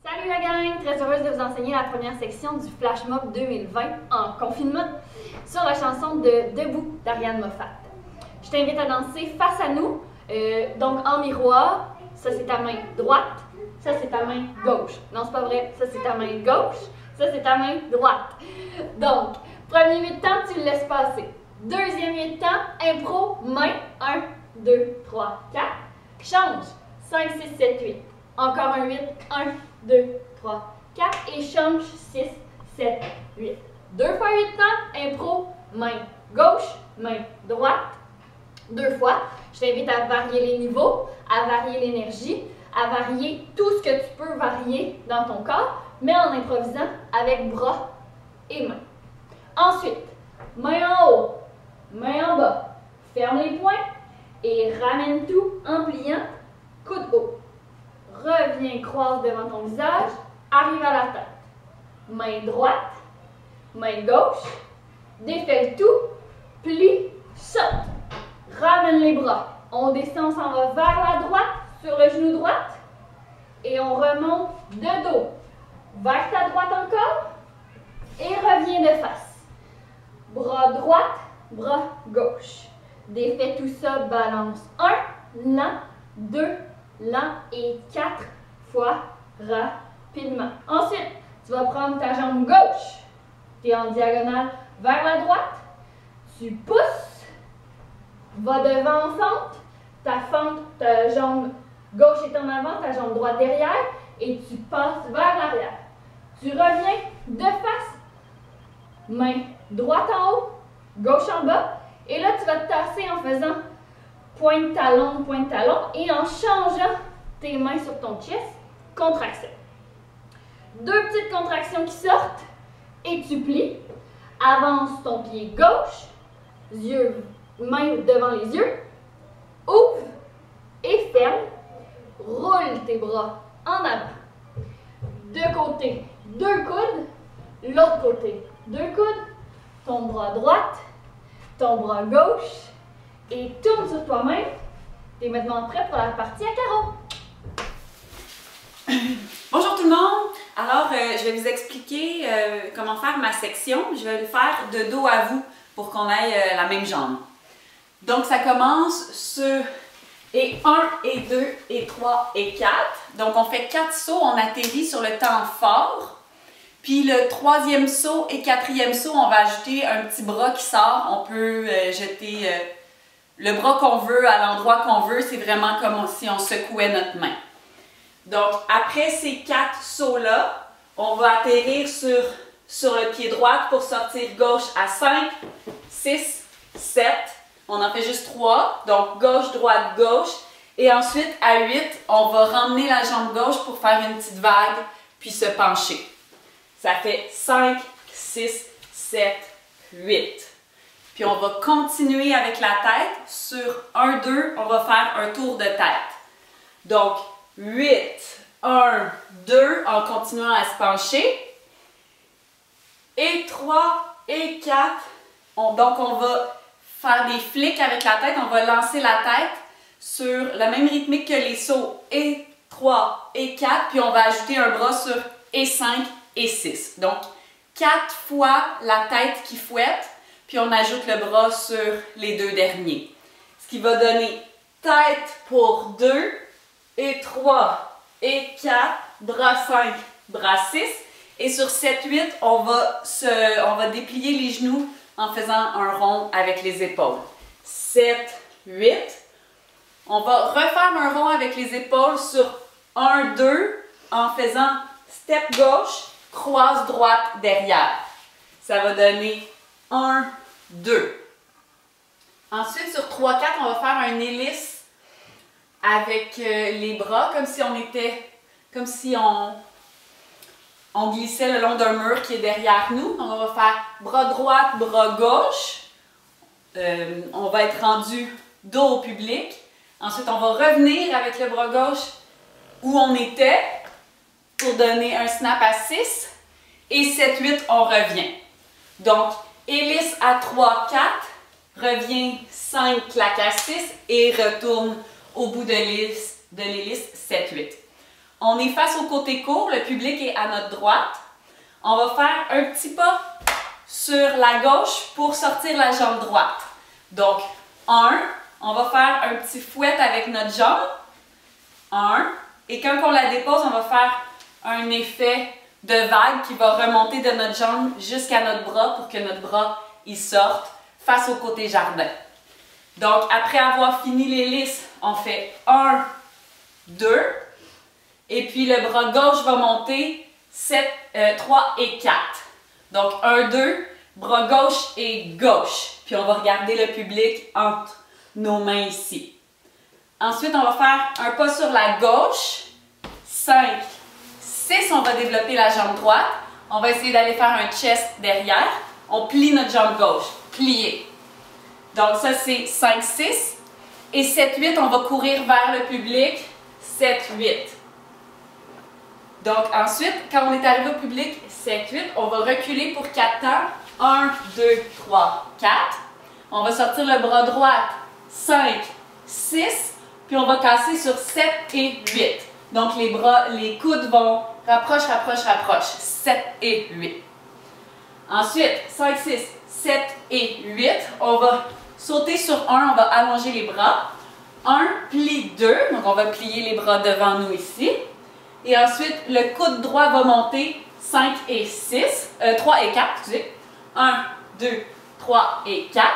Salut la gang! Très heureuse de vous enseigner la première section du Flash Mob 2020 en confinement sur la chanson de Debout d'Ariane Moffat. Je t'invite à danser face à nous, donc en miroir. Ça c'est ta main droite, ça c'est ta main gauche. Non, c'est pas vrai, ça c'est ta main gauche, ça c'est ta main droite. Donc, premier mi-temps, tu le laisses passer. Deuxième mi-temps, impro, main, 1, 2, 3, 4. Change, 5, 6, 7, 8. Encore un 8, 1, 2, 3, 4 et change 6, 7, 8. 2 fois 8 temps, impro, main gauche, main droite. 2 fois. Je t'invite à varier les niveaux, à varier l'énergie, à varier tout ce que tu peux varier dans ton corps, mais en improvisant avec bras et mains. Ensuite, main en haut, main en bas. Ferme les poings et ramène tout en pliant, coude haut. Reviens, croise devant ton visage, arrive à la tête. Main droite, main gauche, défais tout, plie, saute. Ramène les bras. On descend, on s'en va vers la droite, sur le genou droit, et on remonte de dos. Vers ta droite encore, et reviens de face. Bras droite, bras gauche. Défais tout ça, balance. 1, lent, 2, lent et 4 fois rapidement. Ensuite, tu vas prendre ta jambe gauche. Tu es en diagonale vers la droite. Tu pousses. Va devant en fente. Ta jambe gauche est en avant, ta jambe droite derrière. Et tu passes vers l'arrière. Tu reviens de face. Main droite en haut, gauche en bas. Et là, tu vas te tasser en faisant pointe de talon, et en changeant tes mains sur ton chest, contraction. 2 petites contractions qui sortent, et tu plies. Avance ton pied gauche, main devant les yeux, ouvre et ferme. Roule tes bras en avant. De côté, 2 coudes, l'autre côté, 2 coudes, ton bras droite, ton bras gauche, et tourne sur toi-même. Tu es maintenant prêt pour la partie à carreaux. Bonjour tout le monde! Alors, je vais vous expliquer comment faire ma section. Je vais le faire de dos à vous pour qu'on ait la même jambe. Donc, ça commence sur et 1, et 2, et 3, et 4. Donc, on fait 4 sauts, on atterrit sur le temps fort. Puis le 3e saut et 4e saut, on va ajouter un petit bras qui sort. On peut jeter le bras qu'on veut à l'endroit qu'on veut. C'est vraiment comme si on secouait notre main. Donc, après ces 4 sauts-là, on va atterrir sur le pied droit pour sortir gauche à 5, 6, 7. On en fait juste 3. Donc, gauche, droite, gauche. Et ensuite, à 8, on va ramener la jambe gauche pour faire une petite vague, puis se pencher. Ça fait 5, 6, 7, 8. Puis on va continuer avec la tête. Sur 1, 2, on va faire un tour de tête. Donc, 8, 1, 2, en continuant à se pencher. Et 3, et 4. Donc, on va faire des flics avec la tête. On va lancer la tête sur la même rythmique que les sauts. Et 3, et 4. Puis on va ajouter un bras sur et 5, et 6. Donc, 4 fois la tête qui fouette, puis on ajoute le bras sur les 2 derniers. Ce qui va donner tête pour 2, et 3, et 4, bras 5, bras 6. Et sur 7, 8, on va déplier les genoux en faisant un rond avec les épaules. 7, 8. On va refaire un rond avec les épaules sur 1, 2, en faisant step gauche, croise droite derrière. Ça va donner 1, 2. Ensuite, sur 3, 4, on va faire un hélice avec les bras, comme si on glissait le long d'un mur qui est derrière nous. On va faire bras droite, bras gauche. On va être rendu dos au public. Ensuite, on va revenir avec le bras gauche où on était, pour donner un snap à 6, et 7, 8, on revient. Donc, hélice à 3, 4, revient 5, claque à 6, et retourne au bout de l'hélice 7, 8. On est face au côté court, le public est à notre droite. On va faire un petit pas sur la gauche pour sortir la jambe droite. Donc, 1, on va faire un petit fouet avec notre jambe. 1, et quand on la dépose, on va faire un effet de vague qui va remonter de notre jambe jusqu'à notre bras pour que notre bras il sorte face au côté jardin. Donc, après avoir fini l'hélice, on fait 1, 2, et puis le bras gauche va monter 3 et 4. Donc, 1, 2, bras gauche et gauche. Puis on va regarder le public entre nos mains ici. Ensuite, on va faire un pas sur la gauche. 5, 6, on va développer la jambe droite. On va essayer d'aller faire un chest derrière. On plie notre jambe gauche. Plié. Donc ça, c'est 5, 6. Et 7, 8, on va courir vers le public. 7, 8. Donc ensuite, quand on est arrivé au public, 7, 8, on va reculer pour 4 temps. 1, 2, 3, 4. On va sortir le bras droit. 5, 6. Puis on va casser sur 7 et 8. Donc les coudes vont rapproche, rapproche, rapproche. 7 et 8. Ensuite, 5, 6, 7 et 8. On va sauter sur 1, on va allonger les bras. 1, plie 2. Donc on va plier les bras devant nous ici. Et ensuite, le coude droit va monter 5 et 6. 3 et 4, excusez. 1, 2, 3 et 4.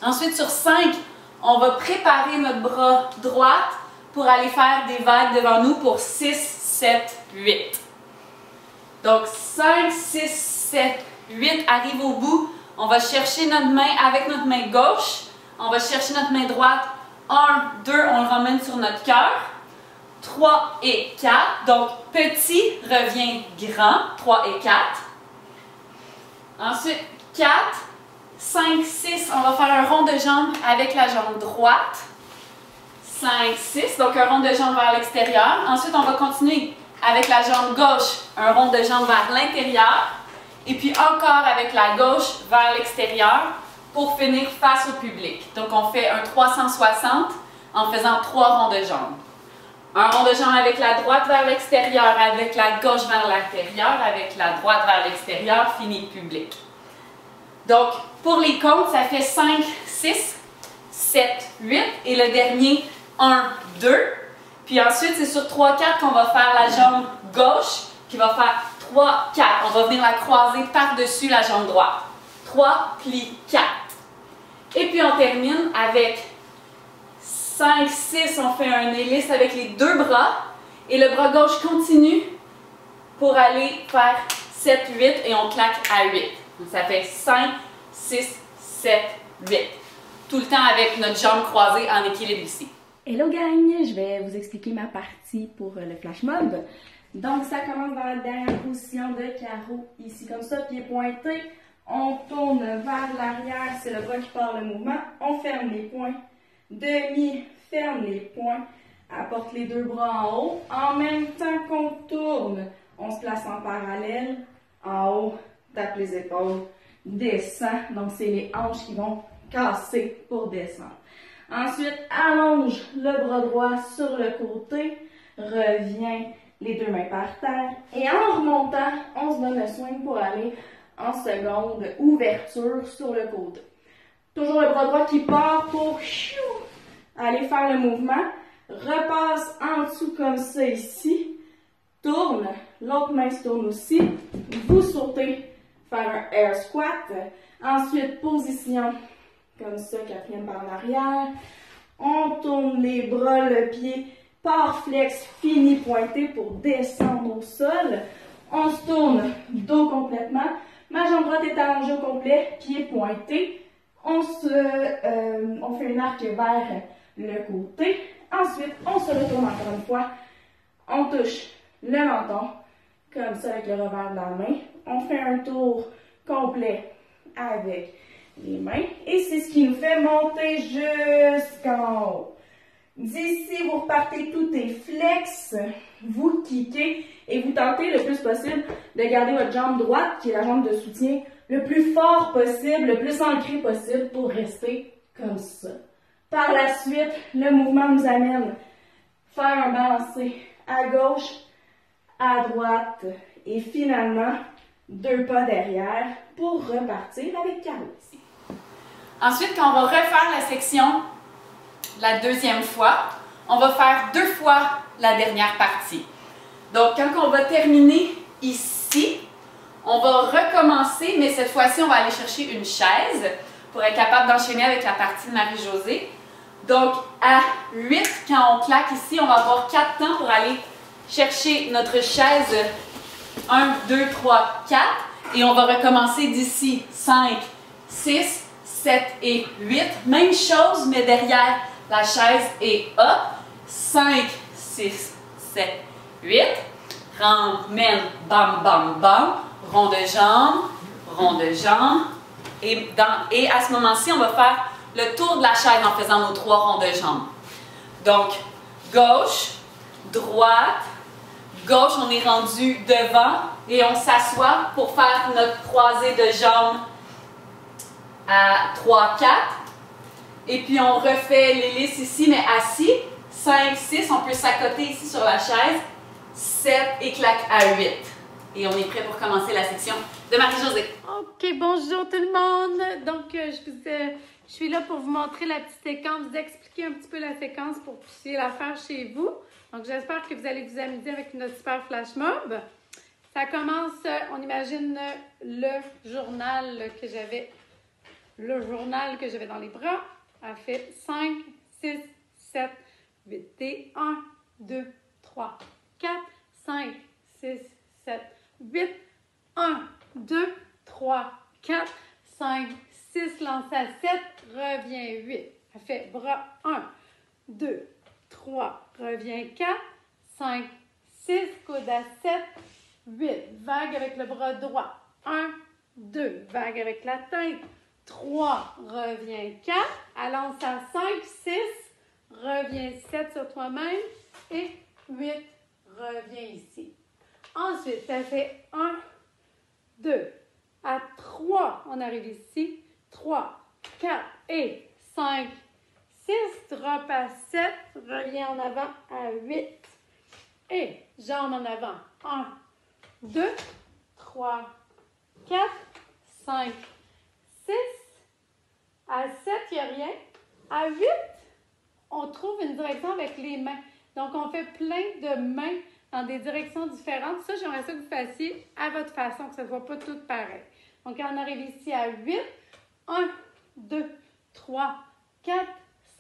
Ensuite, sur 5, on va préparer notre bras droit pour aller faire des vagues devant nous pour 6, 7, 8. Donc 5, 6, 7, 8 arrive au bout. On va chercher notre main avec notre main gauche. On va chercher notre main droite. 1, 2, on le ramène sur notre cœur. 3 et 4. Donc petit revient grand. 3 et 4. Ensuite 4, 5, 6. On va faire un rond de jambe avec la jambe droite. 5, 6. Donc un rond de jambe vers l'extérieur. Ensuite, on va continuer avec la jambe gauche. Un rond de jambe vers l'intérieur. Et puis encore avec la gauche vers l'extérieur pour finir face au public. Donc on fait un 360 en faisant 3 ronds de jambes. Un rond de jambe avec la droite vers l'extérieur, avec la gauche vers l'intérieur, avec la droite vers l'extérieur, fini le public. Donc pour les comptes, ça fait 5, 6, 7, 8 et le dernier 1, 2. Puis ensuite, c'est sur 3, 4 qu'on va faire la jambe gauche qui va faire 3, 4. On va venir la croiser par-dessus la jambe droite. 3, pli, 4. Et puis on termine avec 5, 6. On fait un hélice avec les deux bras. Et le bras gauche continue pour aller faire 7, 8 et on claque à 8. Donc ça fait 5, 6, 7, 8. Tout le temps avec notre jambe croisée en équilibre ici. Hello gang, je vais vous expliquer ma partie pour le flash mob. Donc ça commence dans la dernière position de carreau, ici comme ça, pied pointé. On tourne vers l'arrière, c'est le bras qui part le mouvement. On ferme les poings, demi, ferme les poings, apporte les deux bras en haut. En même temps qu'on tourne, on se place en parallèle, en haut, tape les épaules, descend. Donc c'est les hanches qui vont casser pour descendre. Ensuite, allonge le bras droit sur le côté, revient les deux mains par terre et en remontant, on se donne le swing pour aller en seconde ouverture sur le côté. Toujours le bras droit qui part pour aller faire le mouvement, repasse en dessous comme ça ici, tourne, l'autre main se tourne aussi, vous sautez, faire un air squat, ensuite position comme ça, quatrième par l'arrière. On tourne les bras, le pied part flex, fini pointé pour descendre au sol. On se tourne dos complètement. Ma jambe droite est allongée au complet, pied pointé. On fait une arc vers le côté. Ensuite, on se retourne encore une fois. On touche le menton, comme ça avec le revers de la main. On fait un tour complet avec les mains. Et c'est ce qui nous fait monter jusqu'en haut. D'ici, vous repartez tout est flex. Vous kickez et vous tentez le plus possible de garder votre jambe droite, qui est la jambe de soutien, le plus fort possible, le plus ancré possible pour rester comme ça. Par la suite, le mouvement nous amène faire un balancé à gauche, à droite et finalement 2 pas derrière pour repartir avec Caro. Ensuite, quand on va refaire la section la deuxième fois, on va faire 2 fois la dernière partie. Donc, quand on va terminer ici, on va recommencer, mais cette fois-ci, on va aller chercher une chaise pour être capable d'enchaîner avec la partie de Marie-Josée. Donc, à 8, quand on claque ici, on va avoir 4 temps pour aller chercher notre chaise 1, 2, 3, 4. Et on va recommencer d'ici 5, 6, 7 et 8. Même chose, mais derrière la chaise et hop. 5, 6, 7, 8. Ramène, bam, bam, bam. Rond de jambe, rond de jambe. Et à ce moment-ci, on va faire le tour de la chaise en faisant nos 3 ronds de jambes. Donc, gauche, droite, gauche, on est rendu devant et on s'assoit pour faire notre croisée de jambes à 3, 4. Et puis, on refait l'hélice ici, mais assis. 5, 6, on peut s'accoter ici sur la chaise. 7 et claque à 8. Et on est prêt pour commencer la section de Marie-Josée. OK, bonjour tout le monde. Donc, je suis là pour vous montrer la petite séquence, vous expliquer un petit peu la séquence pour que vous puissiez la faire chez vous. Donc, j'espère que vous allez vous amuser avec notre super flash mob. Ça commence, on imagine le journal que j'avais dans les bras. Elle fait 5, 6, 7, 8 et 1, 2, 3, 4, 5, 6, 7, 8, 1, 2, 3, 4, 5, 6, lance à 7, revient 8. Elle fait bras 1, 2, 3, revient 4, 5, 6, coude à 7, 8. Vague avec le bras droit. 1, 2, vague avec la tête. 3, revient 4. Elle lance à 5, 6, revient 7 sur toi-même. Et 8, revient ici. Ensuite, ça fait 1, 2, à 3, on arrive ici, 3, 4 et 5, 6, drop à 7, revient en avant à 8 et jambes en avant, 1, 2, 3, 4, 5, 6, à 7, il n'y a rien, à 8, on trouve une direction avec les mains, donc on fait plein de mains dans des directions différentes. Ça, j'aimerais ça que vous fassiez à votre façon, que ce ne soit pas tout pareil. Donc, on arrive ici à 8. 1, 2, 3, 4,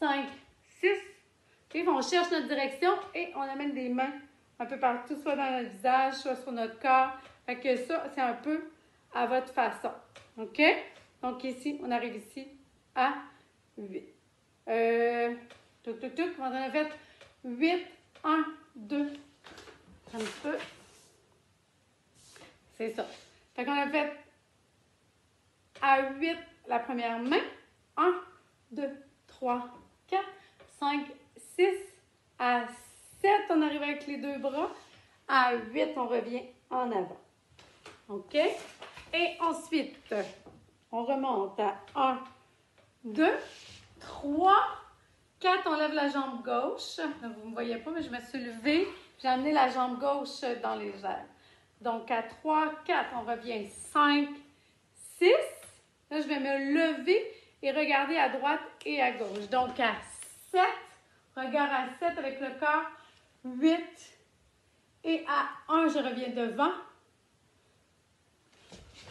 5, 6. Puis, on cherche notre direction et on amène des mains un peu partout, soit dans notre visage, soit sur notre corps. Fait que ça, c'est un peu à votre façon. OK? Donc, ici, on arrive ici à 8. On a fait 8, 1, 2, un petit peu. C'est ça. Fait qu'on a fait à 8 la première main. 1, 2, 3, 4, 5, 6. À 7, on arrive avec les 2 bras. À 8, on revient en avant. OK? Et ensuite, on remonte à 1, 2, 3, 4. On lève la jambe gauche. Vous ne me voyez pas, mais je me suis levée. J'ai amené la jambe gauche dans les airs. Donc, à 3, 4, on revient 5, 6. Là, je vais me lever et regarder à droite et à gauche. Donc, à 7, regard à 7 avec le corps. 8. Et à 1, je reviens devant.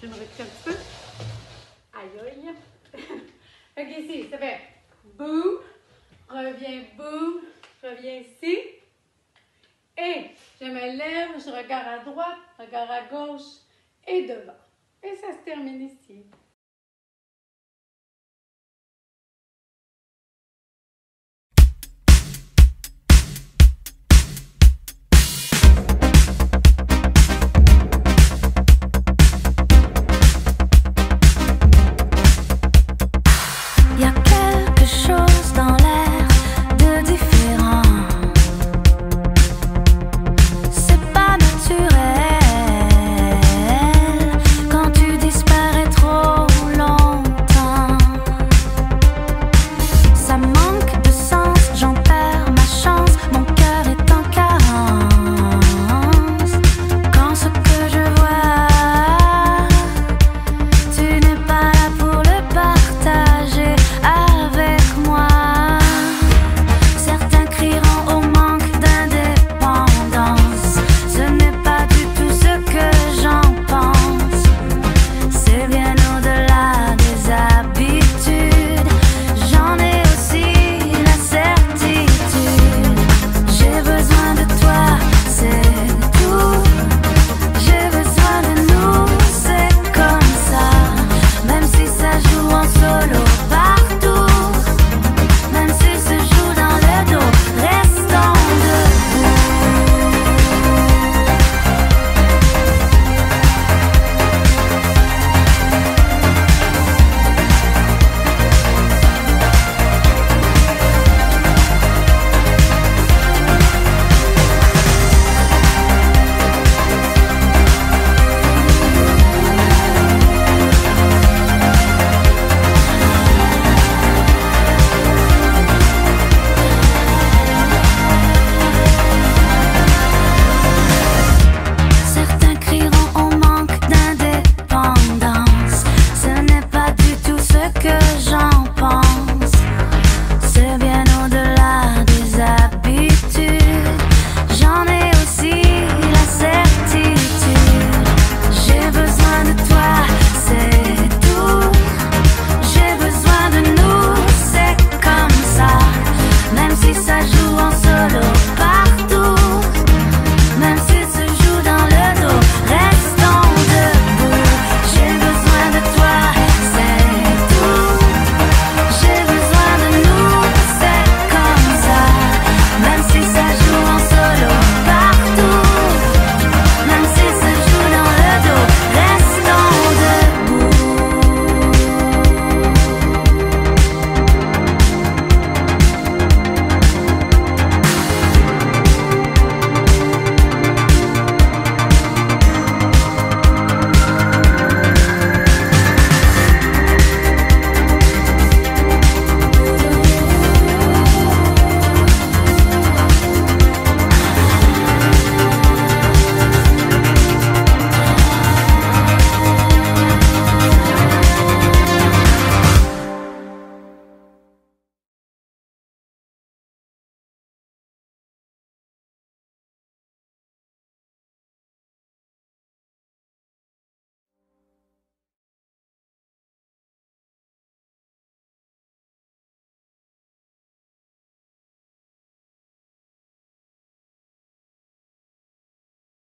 Je me recule un petit peu. Aïe, aïe. Fait qu'ici, ça fait boum, reviens ici. Et je me lève, je regarde à droite, regarde à gauche et devant. Et ça se termine ici. Yeah.